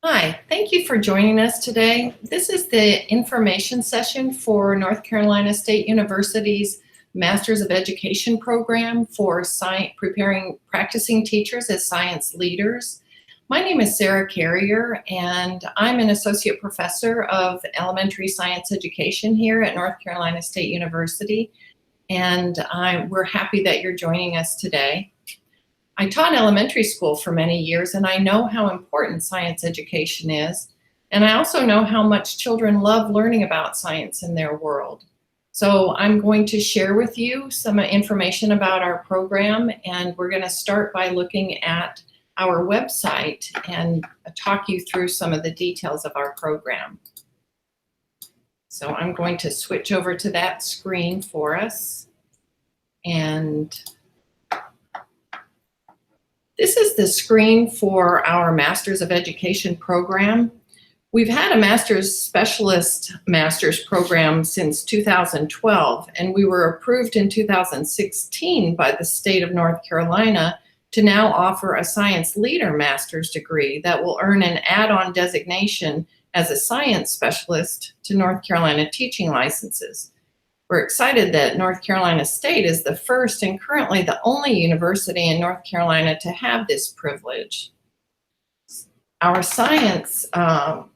Hi, thank you for joining us today. This is the information session for North Carolina State University's Masters of Education program for preparing practicing teachers as science leaders. My name is Sarah Carrier, and I'm an associate professor of elementary science education here at North Carolina State University, and we're happy that you're joining us today. I taught elementary school for many years, and I know how important science education is. And I also know how much children love learning about science in their world. So I'm going to share with you some information about our program, and we're going to start by looking at our website and talk you through some of the details of our program. So I'm going to switch over to that screen for us. And this is the screen for our Masters of Education program. We've had a Master's program since 2012, and we were approved in 2016 by the state of North Carolina to now offer a Science Leader Master's degree that will earn an add-on designation as a science specialist to North Carolina teaching licenses. We're excited that North Carolina State is the first and currently the only university in North Carolina to have this privilege. Our science and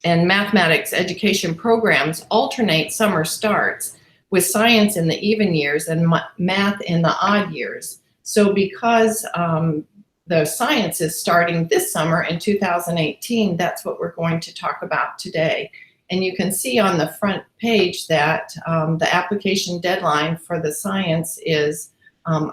mathematics education programs alternate summer starts, with science in the even years and math in the odd years. So because the science is starting this summer in 2018, that's what we're going to talk about today. And you can see on the front page that the application deadline for the science is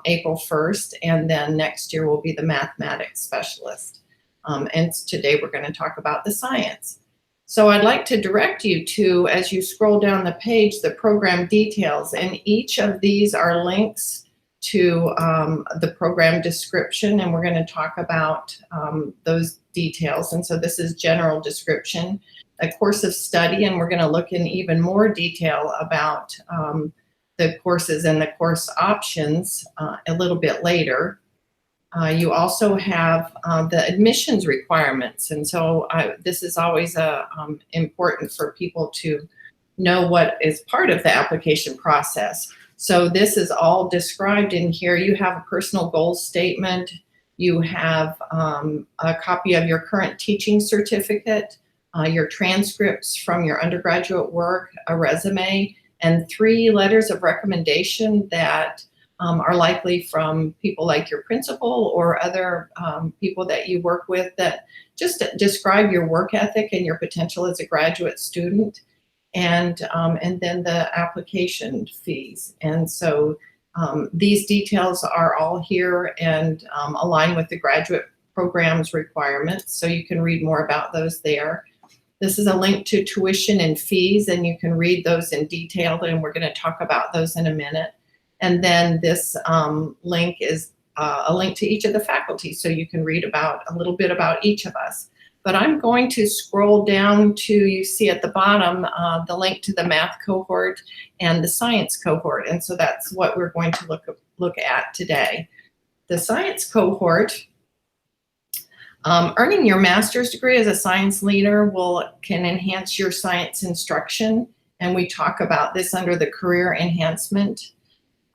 April 1st, and then next year will be the mathematics specialist. And today we're going to talk about the science. So I'd like to direct you to, as you scroll down the page, the program details, and each of these are links to the program description, and we're going to talk about those details. And so this is general description. A course of study, and we're going to look in even more detail about the courses and the course options a little bit later. You also have the admissions requirements, and so this is always important for people to know what is part of the application process. So this is all described in here. You have a personal goals statement, you have a copy of your current teaching certificate, your transcripts from your undergraduate work, a resume, and 3 letters of recommendation that are likely from people like your principal or other people that you work with that just describe your work ethic and your potential as a graduate student, and then the application fees. And so these details are all here and align with the graduate program's requirements, so you can read more about those there. This is a link to tuition and fees, and you can read those in detail, and we're going to talk about those in a minute. And then this link is a link to each of the faculty, so you can read about a little bit about each of us. But I'm going to scroll down to, you see at the bottom, the link to the math cohort and the science cohort, and so that's what we're going to look at today. The science cohort, earning your master's degree as a science leader can enhance your science instruction, and we talk about this under the career enhancement.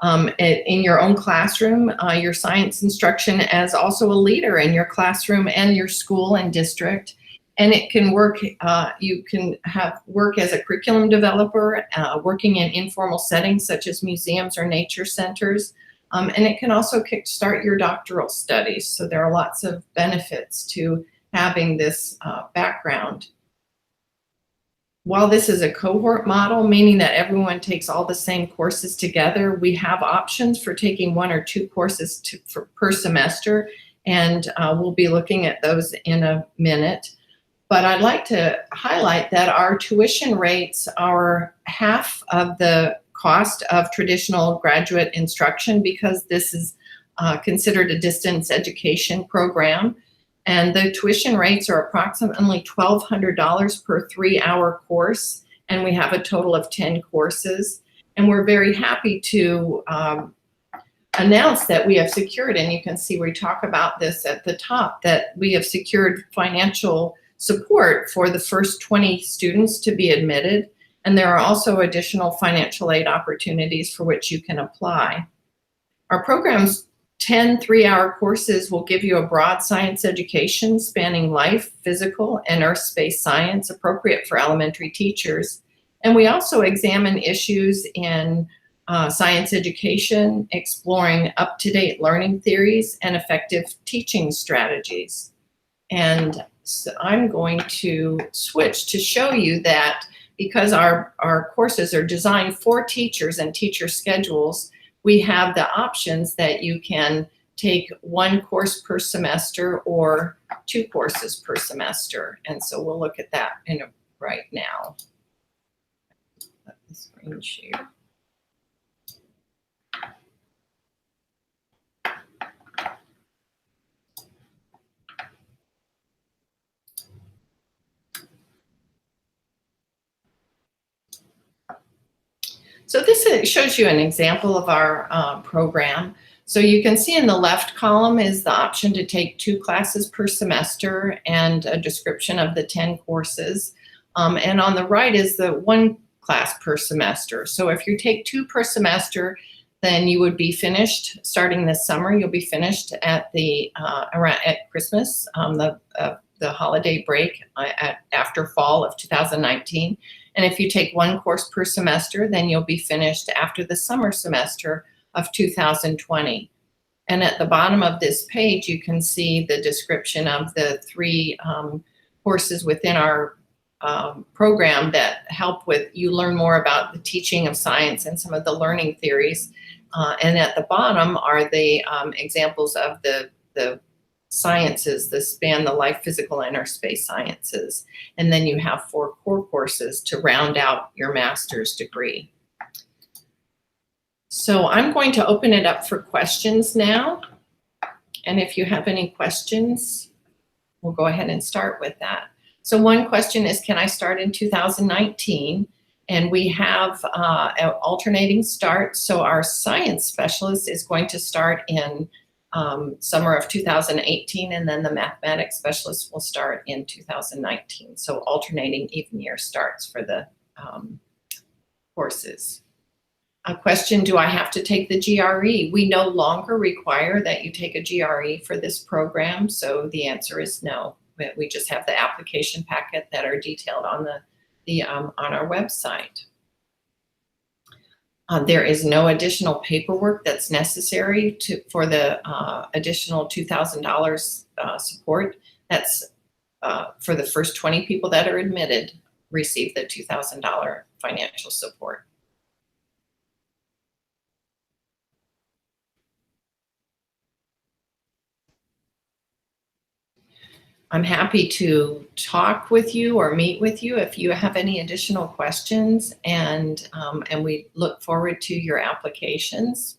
In your own classroom, your science instruction as also a leader in your classroom and your school and district. And it can work, you can work as a curriculum developer, working in informal settings such as museums or nature centers. And it can also kickstart your doctoral studies. So there are lots of benefits to having this background. While this is a cohort model, meaning that everyone takes all the same courses together, we have options for taking 1 or 2 courses per semester, and we'll be looking at those in a minute. But I'd like to highlight that our tuition rates are half of the cost of traditional graduate instruction, because this is considered a distance education program. And the tuition rates are approximately $1,200 per 3-hour course, and we have a total of 10 courses. And we're very happy to announce that we have secured, and you can see we talk about this at the top, that we have secured financial support for the first 20 students to be admitted, and there are also additional financial aid opportunities for which you can apply. Our program's 10 3-hour courses will give you a broad science education spanning life, physical, and earth space science appropriate for elementary teachers. And we also examine issues in science education, exploring up-to-date learning theories and effective teaching strategies. And so I'm going to switch to show you that because our courses are designed for teachers and teacher schedules, we have the options that you can take 1 course per semester or 2 courses per semester. And so we'll look at that right now. Let the screen share. So this shows you an example of our program. So you can see in the left column is the option to take 2 classes per semester and a description of the 10 courses. And on the right is the 1 class per semester. So if you take 2 per semester, then you would be finished starting this summer. You'll be finished at at Christmas, the holiday break after fall of 2019. And if you take 1 course per semester, then you'll be finished after the summer semester of 2020. And at the bottom of this page, you can see the description of the 3 courses within our program that help with you learn more about the teaching of science and some of the learning theories. And at the bottom are the examples of the sciences that span the life, physical, and earth space sciences. And then you have 4 core courses to round out your master's degree. So I'm going to open it up for questions now. And if you have any questions, we'll go ahead and start with that. So one question is, can I start in 2019? And we have an alternating start. So our science specialist is going to start in summer of 2018, and then the mathematics specialist will start in 2019. So alternating even year starts for the courses. A question, do I have to take the GRE? We no longer require that you take a GRE for this program, so the answer is no. We just have the application packet that are detailed on on our website. There is no additional paperwork that's necessary for the additional $2,000 support. That's for the first 20 people that are admitted receive the $2,000 financial support. I'm happy to talk with you or meet with you if you have any additional questions, and we look forward to your applications.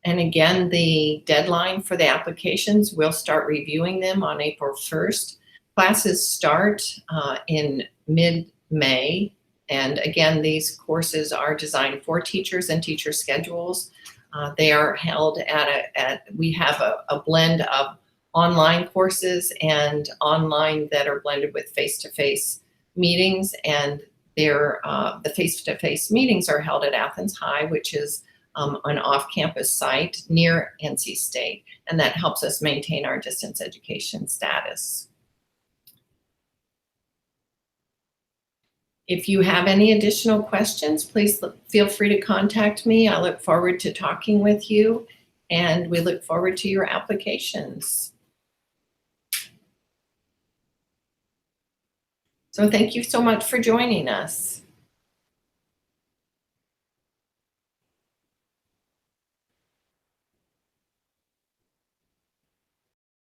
And again, the deadline for the applications, we'll start reviewing them on April 1st. Classes start in mid-May, and again, these courses are designed for teachers and teacher schedules. They are held we have a blend of online courses and online that are blended with face-to-face meetings, and the face-to-face meetings are held at Athens High, which is an off-campus site near NC State, and that helps us maintain our distance education status. If you have any additional questions, please feel free to contact me. I look forward to talking with you, and we look forward to your applications. So thank you so much for joining us.